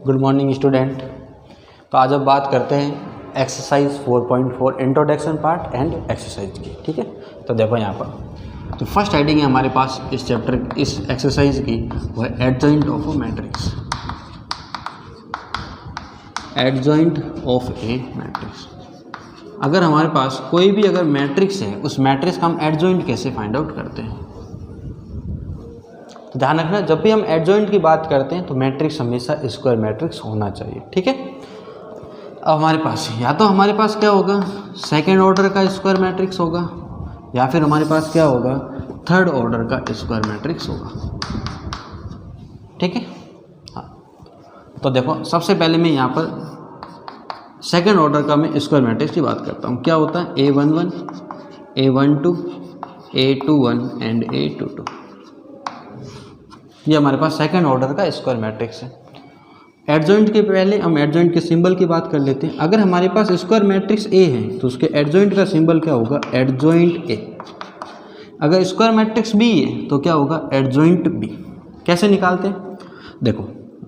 Good morning student. तो आज अब बात करते हैं exercise 4.4 introduction part and exercise की। ठीक है, तो देखो यहाँ पर तो फर्स्ट हेडिंग है हमारे पास इस चैप्टर इस एक्सरसाइज की, वो है adjoint of a matrix. Adjoint of A matrix. अगर हमारे पास कोई भी अगर मैट्रिक्स है, उस मैट्रिक्स का हम एडजॉइंट कैसे फाइंड आउट करते हैं। तो ध्यान रखना, जब भी हम एडजॉइंट की बात करते हैं तो मैट्रिक्स हमेशा स्क्वायर मैट्रिक्स होना चाहिए। ठीक है, अब हमारे पास या तो हमारे पास क्या होगा, सेकेंड ऑर्डर का स्क्वायर मैट्रिक्स होगा, या फिर हमारे पास क्या होगा, थर्ड ऑर्डर का स्क्वायर मैट्रिक्स होगा। ठीक है, हाँ। तो देखो सबसे पहले मैं यहाँ पर सेकेंड ऑर्डर का मैं स्क्वायर मैट्रिक्स की बात करता हूँ। क्या होता है, A11, A12, A21 and A22। ये हमारे पास सेकेंड ऑर्डर का स्क्वायर मैट्रिक्स है। एडजॉइंट के पहले हम एडजॉइंट के सिंबल की बात कर लेते हैं। अगर हमारे पास स्क्वायर मैट्रिक्स ए है तो उसके एडजॉइंट का सिंबल क्या होगा, एडजॉइंट ए। अगर स्क्वायर मैट्रिक्स बी है तो क्या होगा, एडजॉइंट बी। कैसे निकालते हैं, देखो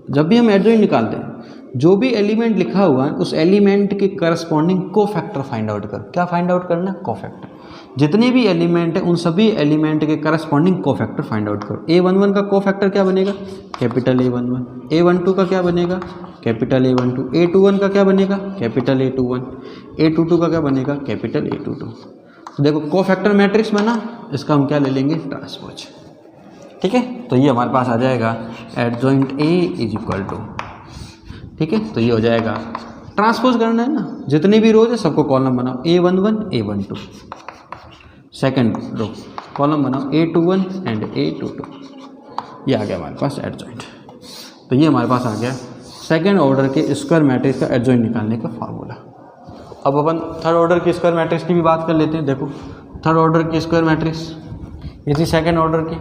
जब भी हम एडजॉइंट निकालते हैं, जो भी एलिमेंट लिखा हुआ है उस एलिमेंट के करस्पॉन्डिंग कोफैक्टर फाइंड आउट कर। क्या फाइंड आउट करना, कोफैक्टर। जितने भी एलिमेंट है उन सभी एलिमेंट के करस्पॉन्डिंग कोफैक्टर फाइंड आउट करो। A11 का कोफैक्टर क्या बनेगा, कैपिटल A11। A12 का क्या बनेगा, कैपिटल A12। A21 का क्या बनेगा, कैपिटल A21। A22 का क्या बनेगा, कैपिटल A22। तो देखो कोफैक्टर मैट्रिक्स बना, इसका हम क्या ले लेंगे, ट्रांसपोज। ठीक है, तो ये हमारे पास आ जाएगा adjoint A is equal to, ठीक है, तो ये हो जाएगा, ट्रांसपोज करना है ना, जितने भी रोज है सबको कॉलम बनाओ, A11 A12, second row column बनाओ A21 एंड A22। ये आ गया हमारे पास एडजॉइंट। तो ये हमारे पास आ गया सेकेंड ऑर्डर के स्क्वायर मैट्रिक्स का एडजॉइंट निकालने का फार्मूला। अब अपन थर्ड ऑर्डर की स्क्वायर मैट्रिक्स की भी बात कर लेते हैं। देखो थर्ड ऑर्डर की स्क्वायर मैट्रिक्स ये थी सेकेंड ऑर्डर की।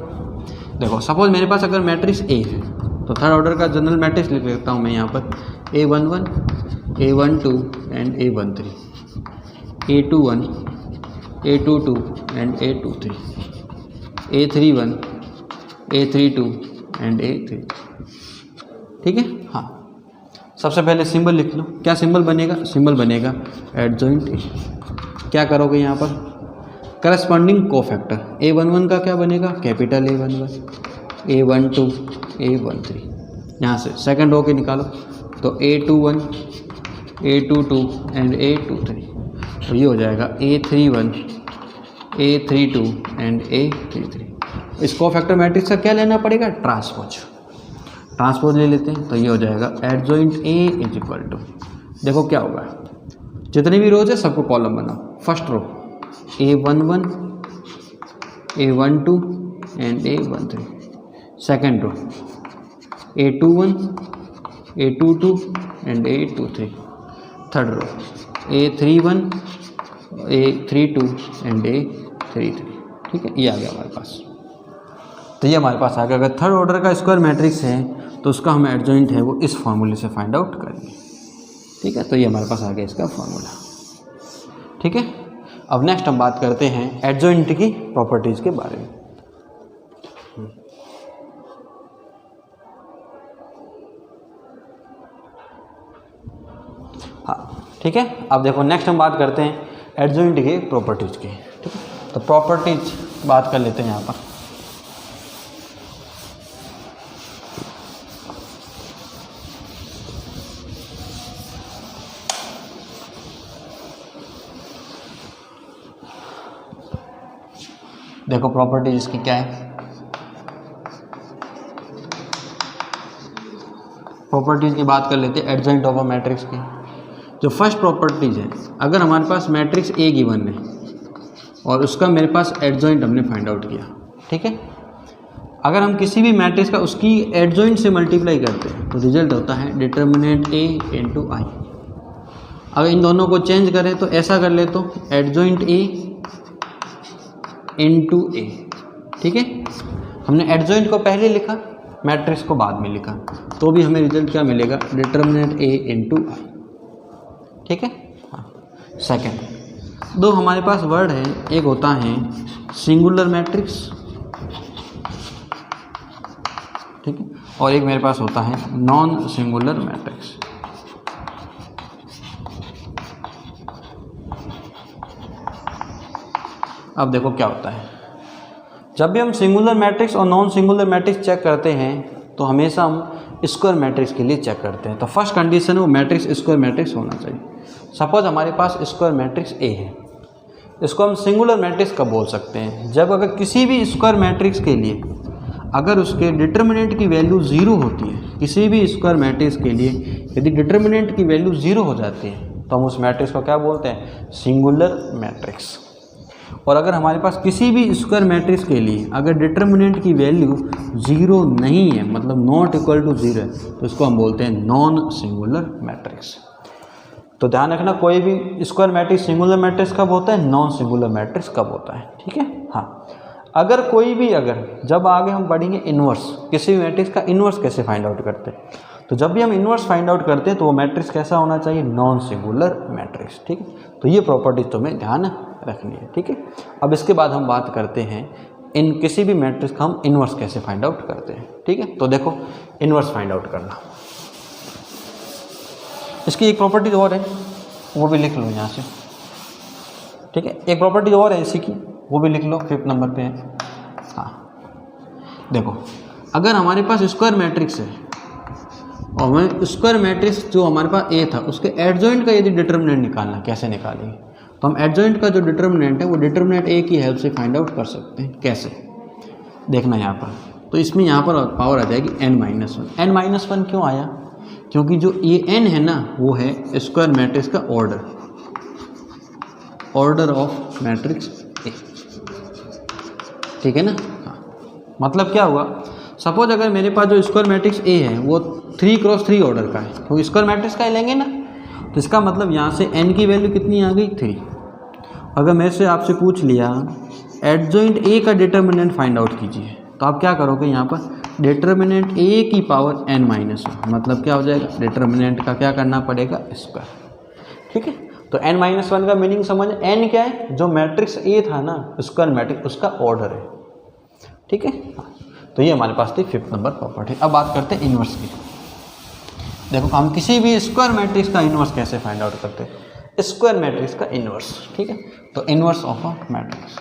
देखो सपोज मेरे पास अगर मैट्रिक्स ए है तो थर्ड ऑर्डर का जनरल मैट्रिक्स लिख लेता हूँ मैं यहाँ पर, A11, A12 and A13, A21, A22 and A23, A31, A32 and A3। ठीक है, हाँ। सबसे पहले सिंबल लिख लो। क्या सिंबल बनेगा, सिंबल बनेगा एडजॉइंट ए। क्या करोगे यहाँ पर, करस्पॉन्डिंग कोफैक्टर। A11 का क्या बनेगा, कैपिटल A11, A12, A13। यहाँ से सेकंड रो के निकालो तो A21, A22 एंड A23। तो ये हो जाएगा A31, A32 एंड A33। इस कोफैक्टर मैट्रिक्स का क्या लेना पड़ेगा, ट्रांसपोज। ट्रांसपोज ले लेते हैं तो ये हो जाएगा adjoint A is equal to, देखो क्या होगा, जितने भी रोज है सबको कॉलम बनाओ। First row A11, A12 and A13। Second row A21, A22 and A23। Third row A31, A32 and A33। ठीक है, ये आ गया हमारे पास। तो ये हमारे पास आ गया। अगर थर्ड ऑर्डर का स्क्वायर मैट्रिक्स है तो उसका हम एडजॉइंट है वो इस फॉर्मूले से फाइंड आउट करेंगे। ठीक है, तो ये हमारे पास आ गया इसका फॉर्मूला। ठीक है, अब नेक्स्ट हम बात करते हैं एडजॉइंट की प्रॉपर्टीज़ के बारे में। हाँ ठीक है, अब देखो नेक्स्ट हम बात करते हैं एडजॉइंट के प्रॉपर्टीज़ की। ठीक है, तो प्रॉपर्टीज बात कर लेते हैं यहाँ पर। देखो प्रॉपर्टीज इसकी क्या है, प्रॉपर्टीज की बात कर लेते हैं एडजॉइंट ऑफ अ मैट्रिक्स की। जो फर्स्ट प्रॉपर्टीज है, अगर हमारे पास मैट्रिक्स ए गिवन है और उसका मेरे पास एडजॉइंट हमने फाइंड आउट किया। ठीक है, अगर हम किसी भी मैट्रिक्स का उसकी एडजॉइंट से मल्टीप्लाई करते हैं तो रिजल्ट होता है डिटर्मिनेंट ए इंटू आई। अगर इन दोनों को चेंज करें तो ऐसा कर ले तो एडजॉइंट ए इंटू ए। ठीक है, हमने एडजॉइंट को पहले लिखा, मैट्रिक्स को बाद में लिखा, तो भी हमें रिजल्ट क्या मिलेगा, डिटर्मिनेंट ए इंटू आई। ठीक है, हाँ। सेकेंड, दो हमारे पास वर्ड है, एक होता है सिंगुलर मैट्रिक्स, ठीक है, और एक मेरे पास होता है नॉन सिंगुलर मैट्रिक्स। अब देखो क्या होता है, जब भी हम सिंगुलर मैट्रिक्स और नॉन सिंगुलर मैट्रिक्स चेक करते हैं तो हमेशा हम स्क्वायर मैट्रिक्स के लिए चेक करते हैं। तो फर्स्ट कंडीशन है वो मैट्रिक्स स्क्वायर मैट्रिक्स होना चाहिए। सपोज हमारे पास स्क्वायर मैट्रिक्स ए है, इसको हम सिंगुलर मैट्रिक्स कब बोल सकते हैं, जब अगर किसी भी स्क्वायर मैट्रिक्स के लिए अगर उसके डिटर्मिनेंट की वैल्यू 0 होती है, किसी भी स्क्वायर मैट्रिक्स के लिए यदि डिटर्मिनेंट की वैल्यू 0 हो जाती है तो हम उस मैट्रिक्स को क्या बोलते हैं, सिंगुलर मैट्रिक्स। और अगर हमारे पास किसी भी स्क्वायर मैट्रिक्स के लिए अगर डिटर्मिनेंट की वैल्यू 0 नहीं है, मतलब नॉट इक्वल टू 0 है, तो इसको हम बोलते हैं नॉन सिंगुलर मैट्रिक्स। तो ध्यान रखना, कोई भी स्क्वायर मैट्रिक्स सिंगुलर मैट्रिक्स कब होता है, नॉन सिंगुलर मैट्रिक्स कब होता है, ठीक है। हाँ, अगर कोई भी जब आगे हम पढ़ेंगे इन्वर्स, किसी भी मैट्रिक्स का इन्वर्स कैसे फाइंड आउट करते हैं, तो जब भी हम इन्वर्स फाइंड आउट करते हैं तो वो मैट्रिक्स कैसा होना चाहिए, नॉन सिंगुलर मैट्रिक्स, ठीक है। तो ये प्रॉपर्टीज तुम्हें ध्यान रखनी है, ठीक है। अब इसके बाद हम बात करते हैं इन किसी भी मैट्रिक्स का हम इन्वर्स कैसे फाइंड आउट करते हैं, ठीक है। तो देखो इन्वर्स फाइंड आउट करना, इसकी एक प्रॉपर्टी और है, वो भी लिख लो यहाँ से, ठीक है। एक प्रॉपर्टी और है इसी की, वो भी लिख लो, 5th नंबर पे है। हाँ देखो, अगर हमारे पास स्क्वायर मैट्रिक्स है और हमें स्क्वायर मैट्रिक्स जो हमारे पास ए था उसके एडजॉइंट का यदि डिटर्मिनेंट निकालना, कैसे निकालेंगे, तो हम एडजॉइंट का जो डिटर्मिनेंट है वो डिटर्मिनेंट ए की हेल्प से फाइंड आउट कर सकते हैं। कैसे देखना यहाँ पर, तो इसमें यहाँ पर पावर आ जाएगी n-1। n-1 क्यों आया, क्योंकि जो ये n है ना वो है स्क्वायर मैट्रिक्स का ऑर्डर ऑफ मैट्रिक्स ए, ठीक है ना। हाँ, मतलब क्या हुआ, सपोज अगर मेरे पास जो स्क्वायर मैट्रिक्स ए है वो 3x3 ऑर्डर का है, तो स्क्वायर मैट्रिक्स का ही लेंगे ना, तो इसका मतलब यहाँ से n की वैल्यू कितनी आ गई, 3। अगर मेरे से आपसे पूछ लिया एडजॉइंट ए का डिटर्मिनेंट फाइंड आउट कीजिए, तो आप क्या करोगे, यहाँ पर डिटर्मिनेंट ए की पावर n-1, मतलब क्या हो जाएगा, डिटर्मिनेंट का क्या करना पड़ेगा, स्क्वायर, ठीक है। तो n-1 का मीनिंग समझ, n क्या है, जो मैट्रिक्स ए था ना स्क्वायर मैट्रिक्स उसका ऑर्डर है, ठीक है। तो ये हमारे पास थी 5th नंबर प्रॉपर्टी। अब बात करते हैं इन्वर्स की। देखो हम किसी भी स्क्वायर मैट्रिक्स का इन्वर्स कैसे फाइंड आउट करते हैं, स्क्वायर मैट्रिक्स का इन्वर्स, ठीक है। तो inverse of a matrix,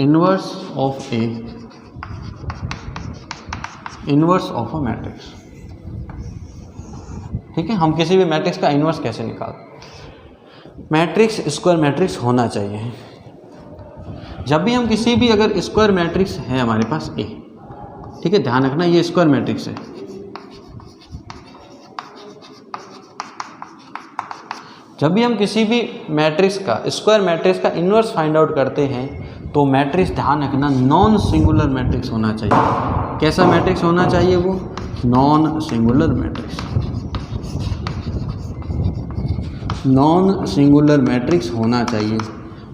inverse of a matrix, ठीक है। हम किसी भी मैट्रिक्स का इन्वर्स कैसे निकालते, मैट्रिक्स स्क्वायर मैट्रिक्स होना चाहिए। जब भी हम किसी भी अगर स्क्वायर मैट्रिक्स है हमारे पास ए, ठीक है, ध्यान रखना ये स्क्वायर मैट्रिक्स है, जब भी हम किसी भी मैट्रिक्स का स्क्वायर मैट्रिक्स का इन्वर्स फाइंड आउट करते हैं तो मैट्रिक्स, ध्यान रखना, नॉन सिंगुलर मैट्रिक्स होना चाहिए। कैसा मैट्रिक्स होना चाहिए, वो non singular matrix, non singular matrix होना चाहिए,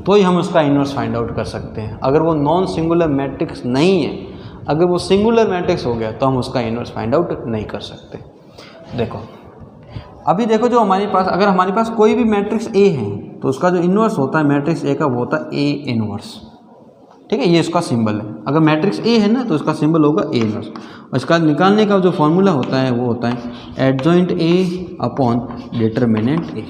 तो ही हम उसका इन्वर्स फाइंड आउट कर सकते हैं। अगर वो नॉन सिंगुलर मैट्रिक्स नहीं है, अगर वो सिंगुलर मैट्रिक्स हो गया तो हम उसका इन्वर्स फाइंड आउट नहीं कर सकते। देखो अभी देखो, जो हमारे पास अगर हमारे पास कोई भी मैट्रिक्स ए है तो उसका जो इन्वर्स होता है मैट्रिक्स ए का वो होता है ए इन्वर्स, ठीक है। ये इसका सिंबल है, अगर मैट्रिक्स ए है ना तो इसका सिंबल होगा ए इन्वर्स। और इसका निकालने का जो फॉर्मूला होता है वो होता है adjoint A upon determinant A,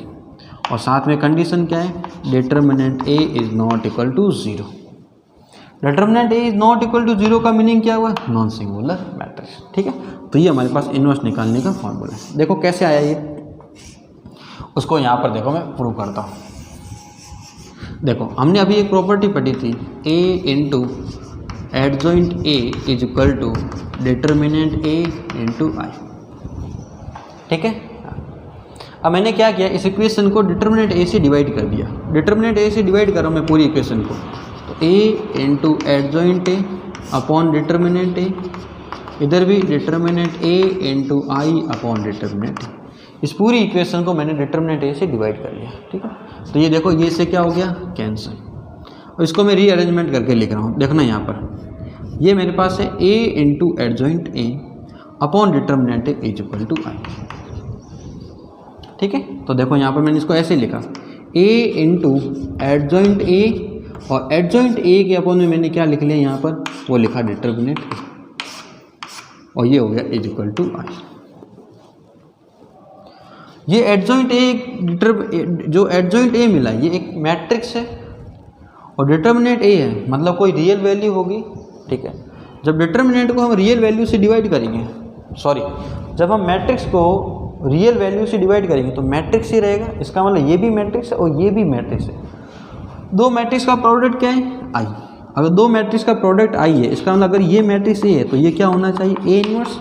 और साथ में कंडीशन क्या है, determinant A is not equal to 0। Determinant A is not equal to 0 का मीनिंग क्या हुआ, नॉन सिंगुलर मैट्रिक्स, ठीक है। तो ये हमारे पास इन्वर्स निकालने का फॉर्मूला है। देखो कैसे आया ये, उसको यहाँ पर देखो मैं प्रूव करता हूँ। देखो हमने अभी एक प्रॉपर्टी पढ़ी थी, A into adjoint A is equal to determinant A into I, ठीक है। अब मैंने क्या किया, इस इक्वेशन को डिटर्मिनेंट ए से डिवाइड कर दिया। डिटर्मिनेंट ए से डिवाइड करो मैं पूरी इक्वेशन को, तो A into adjoint A upon determinant A, इधर भी determinant A into I upon determinant A. इस पूरी इक्वेशन को मैंने डिटर्मिनेंट ए से डिवाइड कर लिया, ठीक है। तो ये देखो ये से क्या हो गया, कैंसिल, और इसको मैं रीअरेंजमेंट करके लिख रहा हूँ। देखना यहाँ पर ये मेरे पास है A into adjoint A upon determinant A is equal to I, ठीक है। तो देखो यहाँ पर मैंने इसको ऐसे लिखा, ए इंटू एडजॉइंट ए और एडजॉइंट ए के अपॉन में मैंने क्या लिख लिया यहाँ पर, वो लिखा डिटर्मिनेंट ए, और ये हो गया इज इक्वल टू आई। ये एडजॉइंट ए, जो एडजॉइंट ए मिला ये एक मैट्रिक्स है और डिटर्मिनेंट ए है, मतलब कोई रियल वैल्यू होगी, ठीक है। जब डिटर्मिनेंट को हम रियल वैल्यू से डिवाइड करेंगे, सॉरी जब हम मैट्रिक्स को रियल वैल्यू से डिवाइड करेंगे तो मैट्रिक्स ही रहेगा, इसका मतलब ये भी मैट्रिक्स है और ये भी मैट्रिक्स है। दो मैट्रिक्स का प्रोडक्ट क्या है, आई। अगर दो मैट्रिक्स का प्रोडक्ट आई है, इसका मतलब अगर ये मैट्रिक्स ए है तो ये क्या होना चाहिए, ए इनवर्स,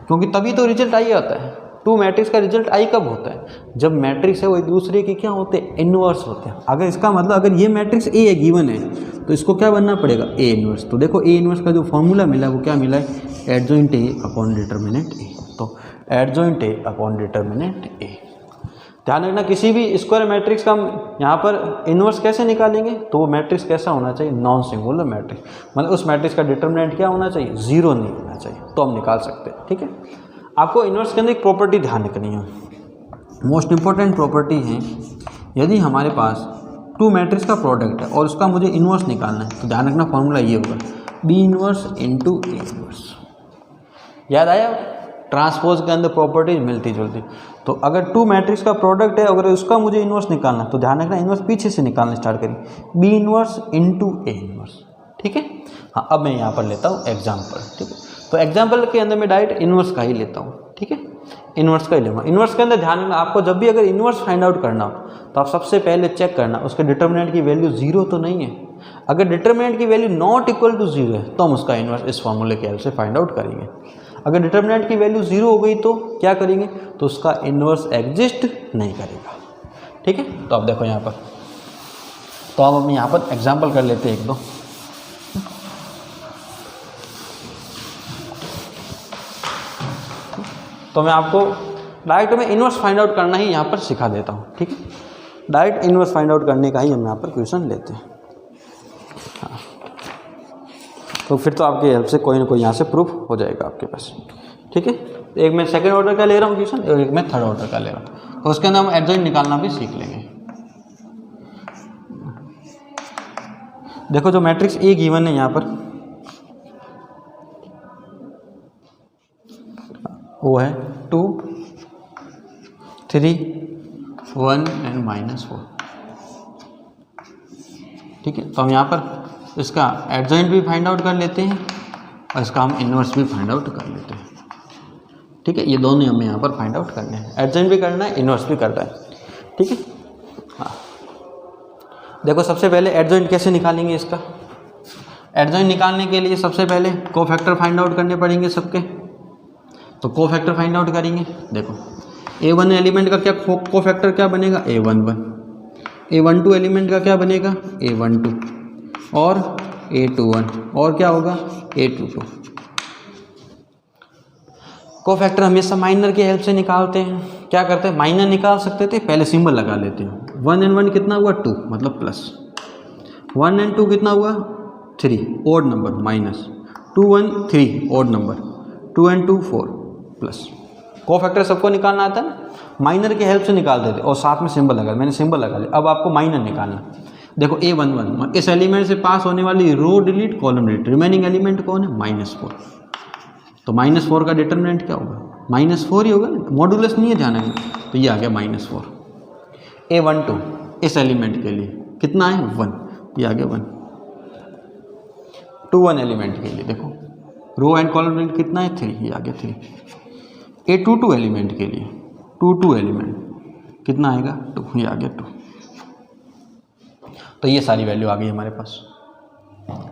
क्योंकि तभी तो रिजल्ट आई आता है। टू मैट्रिक्स का रिजल्ट आई कब होता है, जब मैट्रिक्स है वो एक दूसरे के क्या होते हैं, इनवर्स होते हैं। अगर इसका मतलब अगर ये मैट्रिक्स ए है, गिवन है, तो इसको क्या बनना पड़ेगा, ए इनवर्स। तो देखो ए इनवर्स का जो फॉर्मूला मिला वो क्या मिला है, एडजॉइंट ए अपॉन डिटर्मिनेंट ए। तो एडजॉइंट ए अपॉन डिटर्मिनेंट ए। ध्यान रखना किसी भी स्क्वायर मैट्रिक्स का हम यहाँ पर इनवर्स कैसे निकालेंगे, तो वो मैट्रिक्स कैसा होना चाहिए, नॉन सिंगुलर मैट्रिक्स, मतलब उस मैट्रिक्स का डिटर्मिनेंट क्या होना चाहिए, जीरो नहीं होना चाहिए, तो हम निकाल सकते हैं, ठीक है। आपको इनवर्स के अंदर एक प्रॉपर्टी ध्यान रखनी है, मोस्ट इंपॉर्टेंट प्रॉपर्टी है, यदि हमारे पास टू मैट्रिक्स का प्रोडक्ट है और उसका मुझे इनवर्स निकालना है तो ध्यान रखना फॉर्मूला ये होगा, B inverse into A inverse. याद आया, ट्रांसपोज के अंदर प्रॉपर्टी मिलती जुलती। तो अगर टू मैट्रिक्स का प्रोडक्ट है, अगर उसका मुझे इनवर्स निकालना है तो ध्यान रखना इनवर्स पीछे से निकालना स्टार्ट करें, B inverse into A inverse, ठीक है। हाँ, अब मैं यहाँ पर लेता हूँ एग्जाम्पल, ठीक है। तो एग्जाम्पल के अंदर मैं डायरेक्ट इनवर्स का ही लेता हूँ, ठीक है, इनवर्स का ही लेगा। इनवर्स के अंदर ध्यान रखना, आपको जब भी अगर इनवर्स फाइंड आउट करना हो तो आप सबसे पहले चेक करना उसके डिटर्मिनेंट की वैल्यू जीरो तो नहीं है। अगर डिटर्मिनेंट की value not equal to zero है तो हम उसका इनवर्स इस फॉर्मूले की हेल्प से फाइंड आउट करेंगे। अगर डिटर्मिनेंट की वैल्यू जीरो हो गई तो क्या करेंगे, तो उसका इनवर्स एग्जिस्ट नहीं करेगा, ठीक है। तो अब देखो यहाँ पर, तो अब हम यहाँ पर एग्जाम्पल कर लेते हैं एक दो। तो मैं आपको डायरेक्ट में इनवर्स फाइंड आउट करना ही यहाँ पर सिखा देता हूँ, ठीक है। डायरेक्ट इनवर्स फाइंड आउट करने का ही हम यहाँ पर क्वेश्चन लेते हैं। हाँ, तो फिर तो आपकी हेल्प से कोई ना कोई यहाँ से प्रूफ हो जाएगा आपके पास, ठीक है। एक मैं सेकंड ऑर्डर का ले रहा हूँ क्वेश्चन और एक मैं थर्ड ऑर्डर का ले रहा हूँ, तो उसके अंदर हम एडजॉइंट निकालना भी सीख लेंगे। देखो जो मैट्रिक्स ए गिवन है यहाँ पर वो है 2, 3, 1 एंड -4, ठीक है। तो हम यहाँ पर इसका एडजॉइंट भी फाइंड आउट कर लेते हैं और इसका हम इनवर्स भी फाइंड आउट कर लेते हैं, ठीक है। ये दोनों हमें यहाँ पर फाइंड आउट करने हैं, एडजॉइंट भी करना है, इनवर्स भी करना है, ठीक है। हाँ, देखो सबसे पहले एडजॉइंट कैसे निकालेंगे इसका। एडजॉइंट निकालने के लिए सबसे पहले कोफैक्टर फाइंड आउट करने पड़ेंगे सबके, तो कोफैक्टर फाइंड आउट करेंगे। देखो A1 एलिमेंट का क्या कोफैक्टर क्या बनेगा, A11, A12 एलिमेंट का क्या बनेगा, A12 और A21, और क्या होगा A22। कोफैक्टर हमेशा माइनर की हेल्प से निकालते हैं। क्या करते हैं, माइनर निकाल सकते थे, पहले सिंबल लगा लेते हैं। 1 and 1 कितना हुआ 2, मतलब प्लस। 1 and 2 कितना हुआ 3, odd number, minus. 2 1 3 odd number, 2 and 2 4 plus. Cofactor सबको निकालना आता है ना, माइनर की हेल्प से निकाल देते और साथ में सिंबल लगा, मैंने सिंबल लगा लिया। अब आपको माइनर निकालना। देखो A11, इस एलिमेंट से पास होने वाली row delete, column delete, remaining element कौन है, -4। तो -4 का डिटर्मिनेंट क्या होगा, -4 ही होगा, मॉडुलस नहीं है, ध्यान रखना। तो ये आ गया -4। A12 इस एलिमेंट के लिए कितना है 1, ये आ गया 1। 2 1 एलिमेंट के लिए देखो रो एंड कॉलम डिलीट कितना है 3, ये आ गया 3। A22 एलिमेंट के लिए 2 एलिमेंट कितना आएगा 2, ये आ गया 2। तो ये सारी वैल्यू आ गई हमारे पास,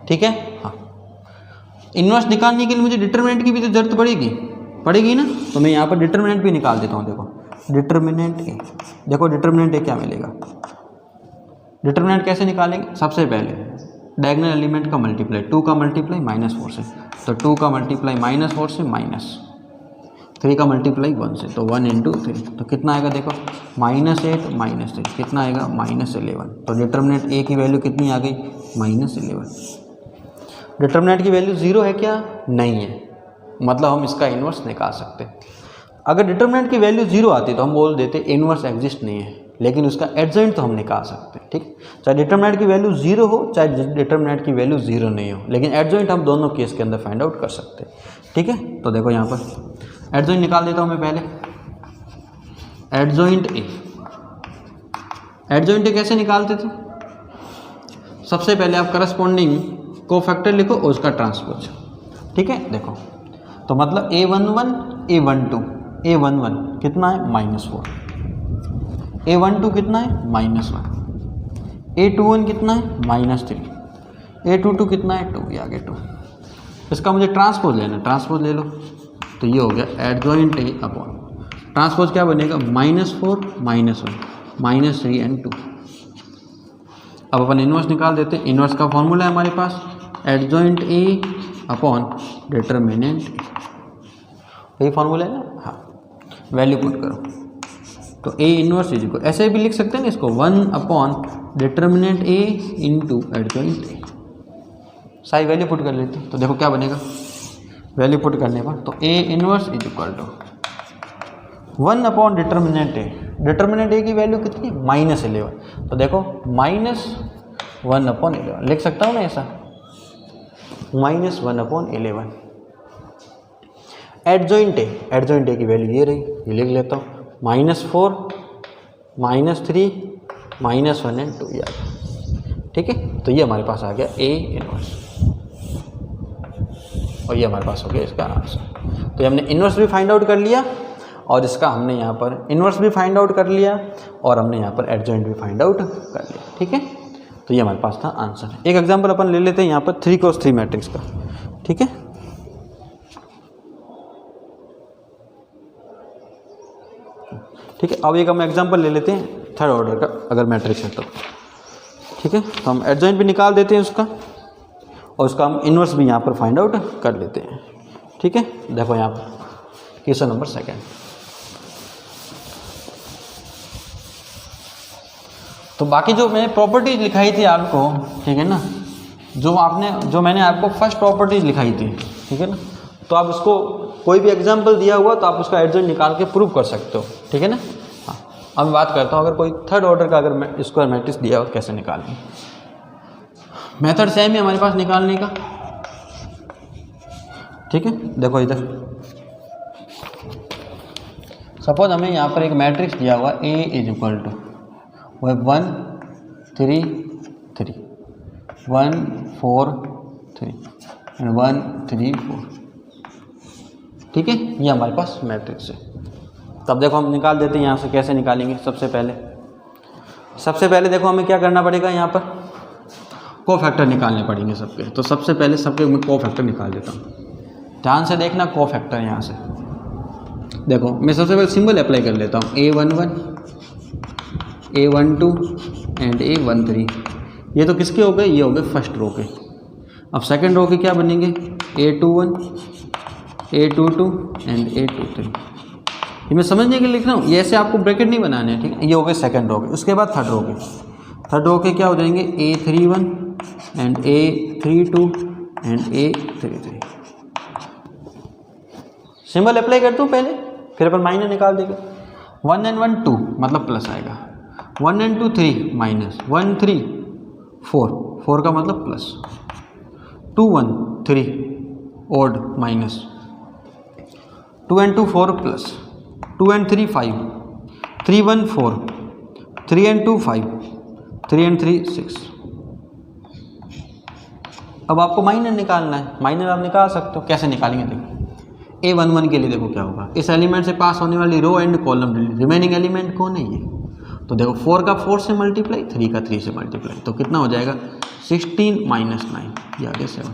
ठीक है। हाँ, इनवर्स निकालने के लिए मुझे डिटर्मिनेंट की भी तो जरूरत पड़ेगी ना, तो मैं यहाँ पर डिटर्मिनेंट भी निकाल देता हूँ। देखो डिटर्मिनेंट ए, देखो डिटर्मिनेंट ए क्या मिलेगा। डिटर्मिनेंट कैसे निकालेंगे, सबसे पहले डायगोनल एलिमेंट का मल्टीप्लाई, 2 का मल्टीप्लाई -4 से, तो 2 का मल्टीप्लाई -4 से माइनस, 3 का मल्टीप्लाई 1 से, तो 1 × 3, तो कितना आएगा देखो -8 -3 कितना आएगा -11। तो डिटर्मिनेंट ए की वैल्यू कितनी आ गई -11। डिटर्मिनेंट की वैल्यू 0 है क्या, नहीं है, मतलब हम इसका इन्वर्स निकाल सकते हैं। अगर डिटर्मिनेंट की वैल्यू 0 आती तो हम बोल देते इन्वर्स एग्जिस्ट नहीं है, लेकिन उसका एडजॉइंट तो हम निकाल सकते हैं, ठीक। चाहे डिटरमिनेंट की वैल्यू 0 हो, चाहे डिटरमिनेंट की वैल्यू 0 नहीं हो, लेकिन एडजॉइंट हम दोनों केस के अंदर फाइंड आउट कर सकते हैं, ठीक है। तो देखो यहाँ पर एडजॉइंट निकाल देता हूँ मैं पहले। एडजॉइंट ए, एडजॉइंट ए कैसे निकालते थे? सबसे पहले आप करस्पॉन्डिंग कोफैक्टर लिखो और उसका ट्रांसपोज, ठीक है। देखो तो मतलब A11 A12, A11 कितना है -4, A12 कितना है -1, A21 कितना है -3, A22 कितना है 2, ये आगे 2। इसका मुझे ट्रांसपोज लेना, ट्रांसपोज ले लो। तो ये हो गया एडजॉइंट ए अपॉन ट्रांसपोज क्या बनेगा, -4 -1 -3 एंड 2। अब अपन इन्वर्स निकाल देते हैं। इन्वर्स का फॉर्मूला है हमारे पास एडजॉइंट ए अपॉन डिटरमिनेंट, यही फॉर्मूला है ना, हाँ। वैल्यू पुट करो तो ए इन्वर्स इज इक्वल, ऐसे भी लिख सकते हैं ना इसको, 1 अपॉन डिटरमिनेंट ए इंटू एडजॉइंट ए। सारी वैल्यू पुट कर लेते हैं तो देखो क्या बनेगा, वैल्यू पुट करने पर तो A inverse is equal to 1 upon determinant A, determinant A की वैल्यू कितनी, -11। तो देखो -1 अपॉन 11 लिख सकता हूँ ना ऐसा, -1 upon 11। Adjoint A, adjoint A की वैल्यू ये रही, ये लिख लेता हूँ, -4 -3 -1 एंड 2, ये आ गया, ठीक है। तो ये हमारे पास आ गया ए इन्वर्स, और ये हमारे पास हो गया इसका आंसर। तो हमने इन्वर्स भी फाइंड आउट कर लिया, और इसका हमने यहाँ पर इन्वर्स भी फाइंड आउट कर लिया, और हमने यहाँ पर एडजॉइंट भी फाइंड आउट कर लिया, ठीक है। तो ये हमारे पास था आंसर। एक एग्जांपल अपन ले लेते हैं यहाँ पर 3x3 मैट्रिक्स का, ठीक है। ठीक है, अब एक हम एग्जांपल ले लेते हैं थर्ड ऑर्डर का, अगर मैट्रिक्स है तो, ठीक है। तो हम एडजॉइंट भी निकाल देते हैं उसका, और उसका हम इन्वर्स भी यहाँ पर फाइंड आउट कर लेते हैं, ठीक है। देखो यहाँ पर क्वेश्चन नंबर 2। तो बाकी जो मैंने प्रॉपर्टीज लिखाई थी आपको, ठीक है ना, जो मैंने आपको फर्स्ट प्रॉपर्टीज लिखाई थी, ठीक है ना, तो आप उसको कोई भी एग्जांपल दिया हुआ तो आप उसका एडजॉइंट निकाल के प्रूव कर सकते हो, ठीक है ना। हाँ, अब मैं बात करता हूँ अगर कोई थर्ड ऑर्डर का अगर स्क्वायर मैट्रिक्स दिया हो कैसे निकालेंगे। मेथड सेम है हमारे पास निकालने का, ठीक है। देखो इधर सपोज हमें यहाँ पर एक मैट्रिक्स दिया हुआ A is equal to 1 3 3 1 4 3 and 1 3 4, ठीक है। ये हमारे पास मैट्रिक्स है। तब देखो हम निकाल देते हैं यहाँ से, कैसे निकालेंगे। सबसे पहले देखो हमें क्या करना पड़ेगा, यहाँ पर कोफैक्टर निकालने पड़ेंगे सबके। तो सबसे पहले सबके मैं कोफैक्टर निकाल देता हूँ, ध्यान से देखना कोफैक्टर। यहाँ से देखो मैं सबसे पहले सिंबल अप्लाई कर लेता हूँ, A11 A12 एंड A13। ये तो किसके हो गए, ये हो गए फर्स्ट रो के। अब सेकंड रो के क्या बनेंगे, A21 A22 एंड A23। ये मैं समझने के लिए लिख रहा हूँ, ये ऐसे आपको ब्रैकेट नहीं बनाने हैं, ठीक है। ये हो गए सेकंड रो के। उसके बाद थर्ड रो के क्या हो जाएंगे, A31 and A32 and A33। Symbol apply करता हूँ पहले, फिर अपन माइनस निकाल देंगे। 1 एंड 1 2 मतलब प्लस आएगा, 1 एंड 2 3 माइनस, 1 3 4 का मतलब plus, 2 1 3 odd minus, 2 and 2 4 plus, 2 and 3 5, 3 1 4, 3 and 2 5, 3 and 3 6। अब आपको माइनर निकालना है, माइनर आप निकाल सकते हो। कैसे निकालेंगे देखो, A11 के लिए देखो क्या होगा, इस एलिमेंट से पास होने वाली row and column remaining element कौन है ये, तो देखो 4 का 4 से मल्टीप्लाई, 3 का 3 से मल्टीप्लाई, तो कितना हो जाएगा 16 - 9, ये आगे 7।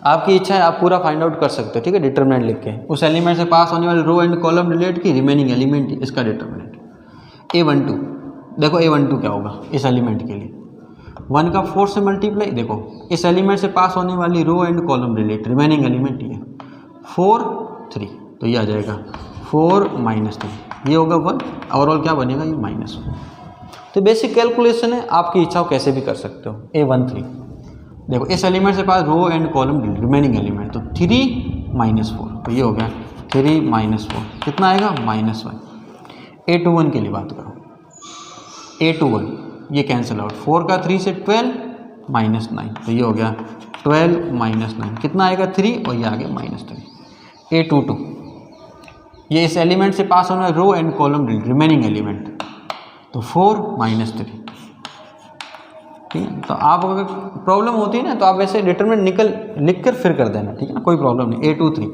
आपकी इच्छा है आप पूरा फाइंड आउट कर सकते हो, ठीक है, डिटरमिनेंट लिख के। उस एलिमेंट से पास होने वाली रो एंड कॉलम रिलेट की रिमेनिंग एलिमेंट इसका डिटरमिनेंट। A12 देखो, A12 क्या होगा इस एलिमेंट के लिए, 1 का 4 से मल्टीप्लाई, देखो इस एलिमेंट से पास होने वाली row and column relate remaining element ये 4 3, तो ये आ जाएगा 4 - 3, ये होगा 1। ओवरऑल क्या बनेगा, ये -1। तो बेसिक कैलकुलेशन है, आपकी इच्छा हो कैसे भी कर सकते हो। A13 देखो इस एलिमेंट से pass row and column remaining element, तो 3 - 4, तो ये हो गया 3 - 4, कितना आएगा -1। A21 के लिए बात करो, A21 ये कैंसिल आउट, 4 का 3 से 12 माइनस 9, तो ये हो गया 12 माइनस 9, कितना आएगा 3 और ये आ गया -3। A22 ये इस एलिमेंट से पास होना है row and column remaining element, तो 4 - 3, ठीक है। तो आप अगर प्रॉब्लम होती है ना तो आप वैसे डिटरमिनेंट लिख कर फिर कर देना, ठीक है ना, कोई प्रॉब्लम नहीं। A23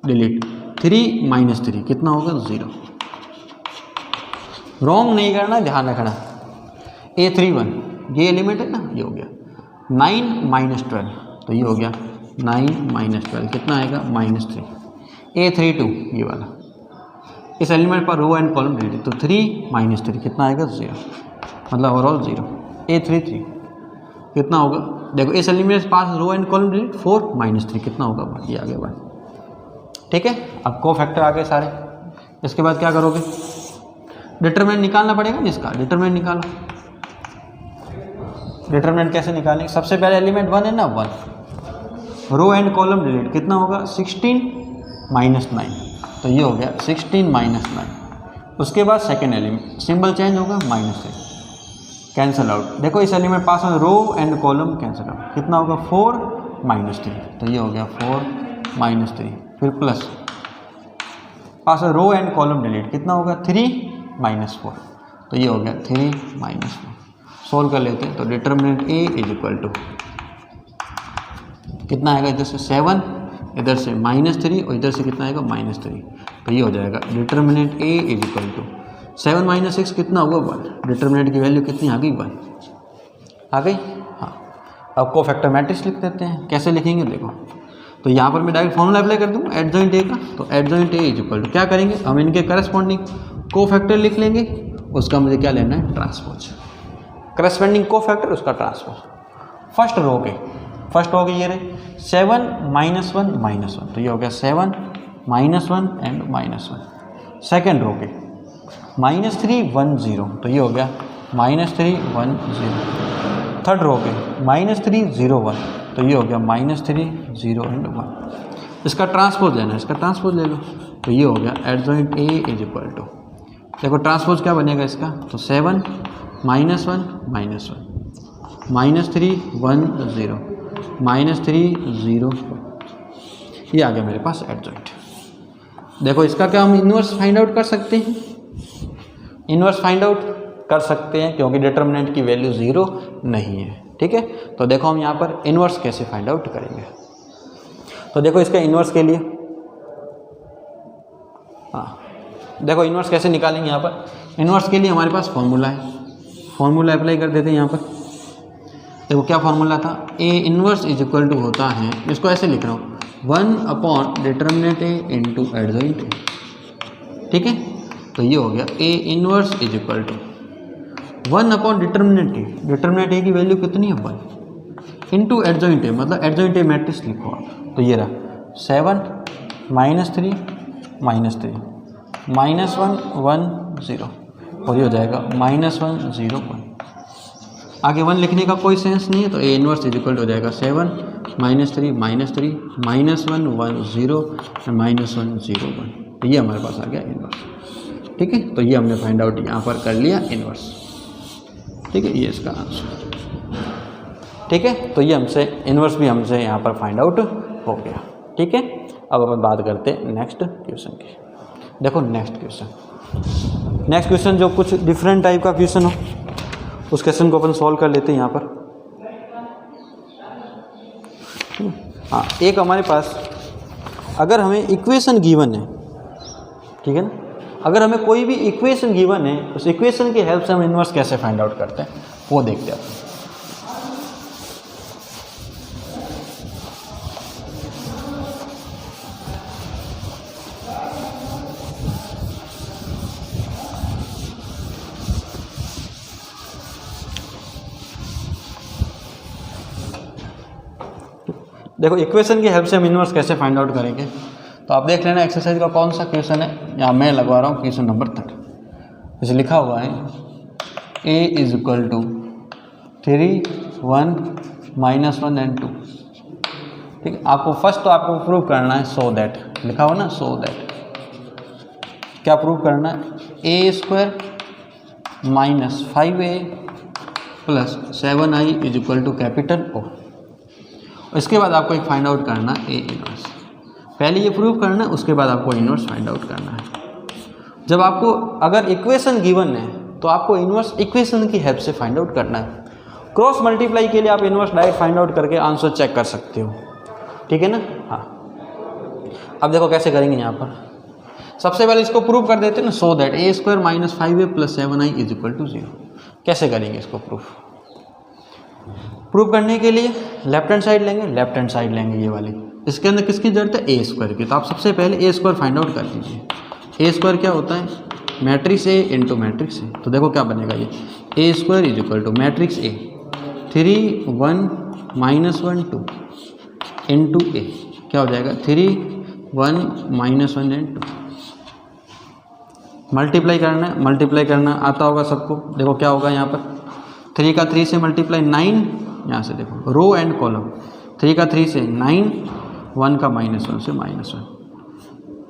डिलीट, 3 - 3 कितना होगा 0, रॉन्ग नहीं करना, ध्यान रखना। A31 ये एलिमेंट है ना, ये हो गया 9 - 12, तो ये हो गया 9 - 12 कितना आएगा -3। A32 ये वाला इस एलिमेंट पर रो एंड कॉलम डिलीट, तो 3 - 3 कितना आएगा 0, मतलब ओवरऑल 0। A33 कितना होगा, देखो इस एलिमेंट के पास रो एंड कॉलम डिलीट, 4 - 3 कितना होगा 1, ये आ गया 1, ठीक है। अब को फैक्टर आ गए सारे, इसके बाद क्या करोगे, डिटरमिनेंट निकालना पड़ेगा ना इसका, डिटरमिनेंट निकालो। डिटरमिनेंट कैसे निकालेंगे, सबसे पहले एलिमेंट 1 है ना, 1 रो एंड कॉलम डिलीट कितना होगा 16 - 9, तो ये हो गया 16 - 9। उसके बाद सेकेंड एलिमेंट सिंबल चेंज होगा -3, कैंसिल आउट। देखो इस एलिमेंट पास में row and column cancel out, कितना होगा 4 - 3, तो ये हो गया 4 - 3, फिर प्लस पास में रो एंड कॉलम डिलीट कितना होगा 3 - 4, तो ये हो गया 3 - 4। सोल्व कर लेते हैं, तो determinant A is equal to कितना आएगा, इधर से 7, इधर से -3 और इधर से कितना आएगा -3, तो ये हो जाएगा determinant A is equal to 7 - 6 कितना होगा 1, डिटरमिनेंट की वैल्यू कितनी आ गई 1, आ गई। हाँ, अब को फैक्टर मैट्रिक्स लिख देते हैं, कैसे लिखेंगे देखो, तो यहाँ पर मैं डायरेक्ट फॉर्मूला अप्लाई कर दूँ एडजॉइंट A का, तो adjoint A is equal to क्या करेंगे, हम इनके करस्पॉन्डिंग को फैक्टर लिख लेंगे, उसका मुझे क्या लेना है ट्रांसपोज, करस्पॉन्डिंग को फैक्टर उसका ट्रांसपोज। फर्स्ट रो के ये रहे 7 - 1 -1, तो ये हो गया 7 - 1 एंड -1। सेकेंड रो के -3 1 0, तो ये हो गया -3 1 0। थर्ड रो के -3 0 1, तो ये हो गया -3 0 एंड 1। इसका ट्रांसपोज लेना है, इसका ट्रांसपोज ले लो, तो ये हो गया adjoint A is equal to, देखो ट्रांसपोज क्या बनेगा इसका, तो 7 - 1 -1 -3 1 0 -3 0 1, ये आ गया मेरे पास एडजॉइंट। देखो इसका क्या हम इन्वर्स फाइंड आउट कर सकते हैं, इन्वर्स फाइंड आउट कर सकते हैं क्योंकि डिटरमिनेंट की वैल्यू 0 नहीं है, ठीक है। तो देखो हम यहाँ पर इन्वर्स कैसे फाइंड आउट करेंगे, तो देखो इसका इन्वर्स के लिए, हाँ देखो इन्वर्स कैसे निकालेंगे, यहाँ पर इन्वर्स के लिए हमारे पास फॉर्मूला है, फॉर्मूला अप्लाई कर देते हैं यहाँ पर। देखो क्या फॉर्मूला था, A inverse is equal to होता है, इसको ऐसे लिख रहा हूँ 1 determinant A into adjoint A, ठीक है। तो ये हो गया A inverse is equal to 1 determinant A की वैल्यू कितनी है 1 इंटू एडजॉइंट A, मतलब एडजॉइंट A मैट्रिक्स लिखो आप, तो ये रहा 7 -3 -3 -1 1 0, और ये हो जाएगा -1 0 1। आगे 1 लिखने का कोई सेंस नहीं है, तो A इन्वर्स इज इक्वल हो जाएगा 7 -3 -3 -1 1 0 -1 0 1, तो ये हमारे पास आ गया इन्वर्स, ठीक है। तो ये हमने फाइंड आउट यहाँ पर कर लिया इन्वर्स, ठीक है, ये इसका आंसर, ठीक है। तो ये हमसे इन्वर्स भी हमसे यहाँ पर फाइंड आउट हो गया, ठीक है। अब अपन बात करते हैं नेक्स्ट क्वेश्चन की। देखो नेक्स्ट क्वेश्चन जो कुछ डिफरेंट टाइप का क्वेश्चन हो, उस क्वेश्चन को अपन सॉल्व कर लेते हैं यहाँ पर। हाँ, एक हमारे पास अगर हमें इक्वेशन गिवन है, ठीक है ना, अगर हमें कोई भी इक्वेशन गिवन है, उस इक्वेशन की हेल्प से हम इन्वर्स कैसे फाइंड आउट करते हैं वो देखते हैं। देखो इक्वेशन की हेल्प से हम इन्वर्स कैसे फाइंड आउट करेंगे, तो आप देख लेना एक्सरसाइज का कौन सा क्वेश्चन है, यहाँ मैं लगवा रहा हूँ क्वेश्चन नंबर 3। जैसे लिखा हुआ है A is equal to 3 1 -1 and 2, ठीक है। आपको फर्स्ट तो आपको प्रूव करना है सो दैट, लिखा हुआ ना सो दैट, क्या प्रूव करना है, A² minus 5a plus 7i is equal to capital O। इसके बाद आपको एक फाइंड आउट करना ए इनवर्स। पहले ये प्रूव करना है, उसके बाद आपको इनवर्स फाइंड आउट करना है। जब आपको अगर इक्वेशन गिवन है तो आपको इनवर्स इक्वेशन की हेल्प से फाइंड आउट करना है। क्रॉस मल्टीप्लाई के लिए आप इनवर्स डायरेक्ट फाइंड आउट करके आंसर चेक कर सकते हो, ठीक है ना। हाँ, अब देखो कैसे करेंगे। यहाँ पर सबसे पहले इसको प्रूव कर देते हैं ना, so that A square minus 5a plus 7i is equal to 0। कैसे करेंगे इसको प्रूफ करने के लिए लेफ्ट हैंड साइड लेंगे ये वाली। इसके अंदर किसकी जरूरत है, ए स्क्वायर की। तो आप सबसे पहले ए स्क्वायर फाइंड आउट कर लीजिए। ए स्क्वायर क्या होता है, matrix A into matrix A. तो देखो क्या बनेगा ये, A square is equal to matrix A 3 1 -1 2 into A. क्या हो जाएगा 3 1 -1 एंड 2। मल्टीप्लाई करना आता होगा सबको। देखो क्या होगा यहाँ पर, 3 का 3 से मल्टीप्लाई 9। यहाँ से देखो रो एंड कॉलम, 3 का 3 से 9, 1 का -1 से -1।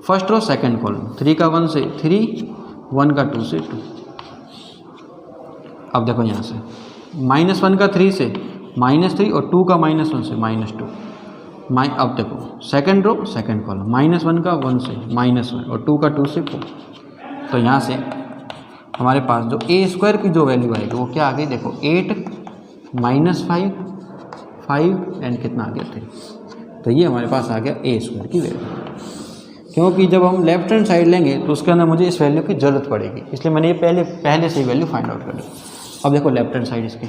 फर्स्ट रो सेकंड कॉलम, 3 का 1 से 3, 1 का 2 से 2। अब देखो यहाँ से -1 का 3 से -3 और 2 का -1 से -2। अब देखो सेकंड रो सेकंड कॉलम, -1 का 1 से -1 और 2 का 2 से 4। तो यहाँ से हमारे पास जो ए स्क्वायर की जो वैल्यू आएगी वो क्या आ गई, देखो 8 -5 5 एंड कितना आ गया 3। तो ये हमारे पास आ गया ए स्क्वायर की वैल्यू। क्योंकि जब हम लेफ्ट हैंड साइड लेंगे तो उसके अंदर मुझे इस वैल्यू की ज़रूरत पड़ेगी, इसलिए मैंने ये पहले से ही वैल्यू फाइंड आउट कर ली। अब देखो लेफ्ट हैंड साइड इसकी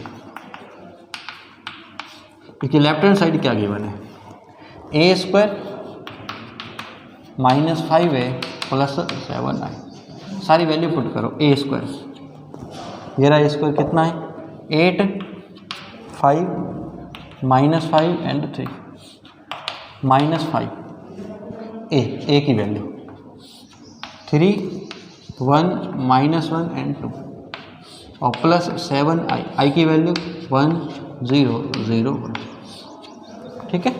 लेफ्ट हैंड साइड क्या गिवन है, ए स्क्वायर -5a प्लस 7i। सारी वैल्यू पुट करो। ए स्क्वायर, ये रहा ए स्क्वायर कितना है 8 5 -5 एंड 3 -5 ए की वैल्यू 3 1 -1 एंड 2 और प्लस 7i, आई की वैल्यू 1 0 0 1। ठीक है।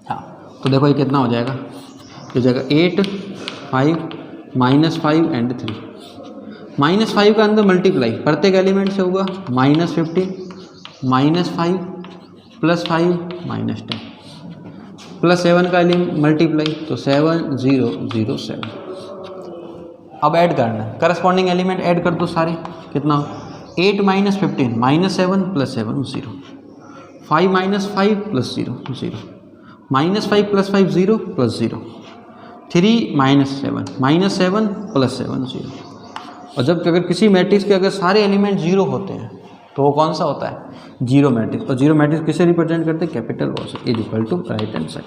हाँ, तो देखो ये कितना हो जाएगा, ये जाएगा 8 5 -5 एंड 3। -5 का अंदर मल्टीप्लाई प्रत्येक एलिमेंट से होगा, -15 -5 प्लस 5 -10 प्लस 7 का एलिमेंट मल्टीप्लाई तो 7 0 0 7। अब ऐड करना है, करस्पॉन्डिंग एलिमेंट ऐड कर दो सारे। कितना 8 -15 -7 plus 7 0 5 -5 plus 0 0 -5 plus 5 0 plus 0 3 -7 plus 7 0। और जब अगर किसी मैट्रिक्स के अगर सारे एलिमेंट 0 होते हैं तो वो कौन सा होता है, जीरो मैट्रिक्स। और जीरो मैट्रिक्स किसे रिप्रेजेंट करते हैं, कैपिटल ओ से, is equal to right hand side.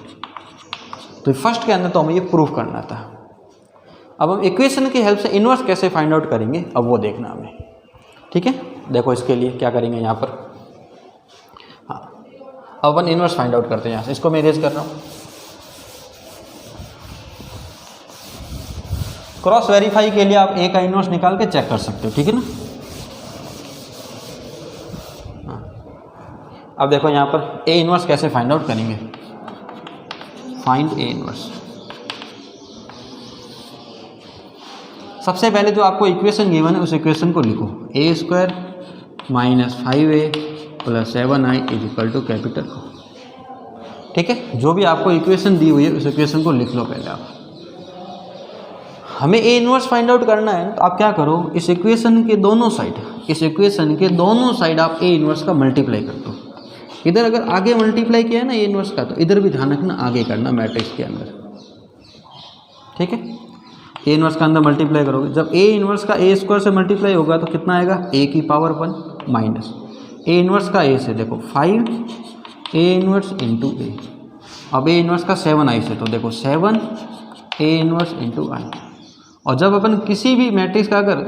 तो फर्स्ट के अंदर तो हमें ये प्रूफ करना था। अब हम इक्वेशन की हेल्प से इनवर्स कैसे फाइंड आउट करेंगे, अब वो देखना हमें। ठीक है, देखो इसके लिए क्या करेंगे यहाँ पर। हाँ, अब अपन इनवर्स फाइंड आउट करते हैं। यहाँ से इसको मैं इरेज कर रहा हूँ। क्रॉस वेरीफाई के लिए आप ए का इनवर्स निकाल के चेक कर सकते हो। ठीक है ना। हाँ, अब देखो यहाँ पर ए इनवर्स कैसे फाइंड आउट करेंगे। Find A inverse. सबसे पहले जो आपको इक्वेशन गिवन है उस इक्वेशन को लिखो, A square -5a plus 7i is equal to capital O. ठीक है, जो भी आपको इक्वेशन दी हुई है उस इक्वेशन को लिख लो पहले आप। हमें ए इनवर्स फाइंड आउट करना है तो आप क्या करो, इस इक्वेशन के दोनों साइड आप ए इनवर्स का मल्टीप्लाई कर दो। इधर अगर आगे मल्टीप्लाई किया है ना ए इनवर्स का, तो इधर भी ध्यान रखना आगे करना मैट्रिक्स के अंदर। ठीक है, ए इनवर्स का अंदर मल्टीप्लाई करोगे, जब ए इनवर्स का ए स्क्वायर से मल्टीप्लाई होगा तो कितना आएगा, ए की पावर 1 माइनस ए इनवर्स का ए से देखो 5 ए इनवर्स इंटू ए। अब ए इनवर्स का 7i से तो देखो 7 ए इनवर्स इंटू आई। और जब अपन किसी भी मैट्रिक्स का अगर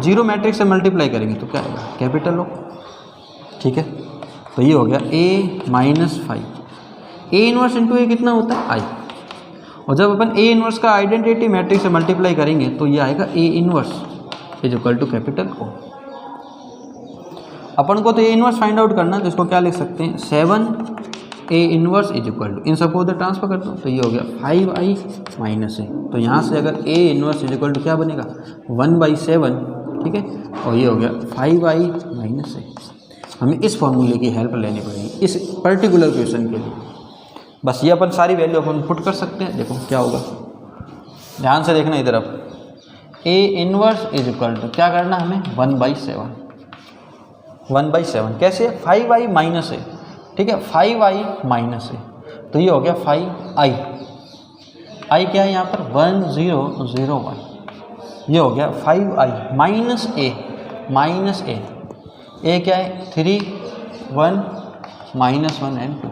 जीरो मैट्रिक्स से मल्टीप्लाई करेंगे तो क्या आएगा, कैपिटल ओ। ठीक है, तो ये हो गया a -5 A inverse into A कितना होता है, आई। और जब अपन ए इनवर्स का आइडेंटिटी मैट्रिक्स से मल्टीप्लाई करेंगे तो ये आएगा A inverse is equal to capital O. अपन को तो ए इनवर्स फाइंड आउट करना है, तो इसको क्या लिख सकते हैं, 7 A inverse is equal to, इन सबको उधर ट्रांसफर करता हूँ तो ये हो गया 5i माइनस ए। तो यहाँ से अगर A inverse is equal to क्या बनेगा 1/7, ठीक है, और ये हो गया 5i माइनस ए। हमें इस फॉर्मूले की हेल्प लेनी पड़ेगी इस पर्टिकुलर क्वेश्चन के लिए। बस ये अपन सारी वैल्यू अपन पुट कर सकते हैं। देखो क्या होगा, ध्यान से देखना इधर। अब A inverse is equal to क्या करना हमें 1/7 कैसे 5i माइनस ए, ठीक है, 5i माइनस ए, तो ये हो गया 5i, i क्या है यहाँ पर 1001, ये हो गया 5i माइनस ए, ए क्या है 3 1 -1 एंड 2।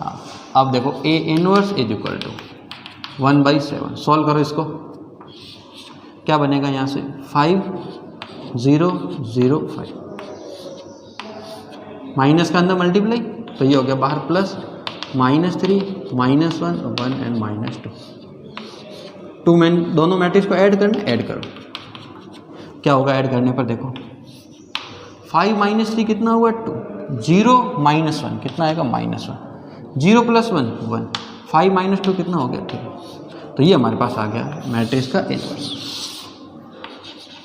हाँ, अब देखो A inverse is equal to 1/7, solve करो इसको, क्या बनेगा यहाँ से 5005, माइनस का अंदर मल्टीप्लाई, तो ये हो गया बाहर प्लस -3 -1 1 एंड -2। 2 में दोनों मैट्रिक्स को ऐड करना, ऐड करो, क्या होगा ऐड करने पर देखो 5 - 3 कितना हुआ 2, 0 -1 कितना आएगा -1, 0 + 1 1, 5 - 2 कितना हो गया 3। तो ये हमारे पास आ गया मैट्रिक्स का इनवर्स,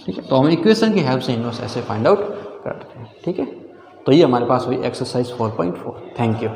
ठीक है। तो हम इक्वेशन की हेल्प से इनवर्स ऐसे फाइंड आउट करते हैं, ठीक है। तो ये हमारे पास हुई एक्सरसाइज 4.4। Thank you.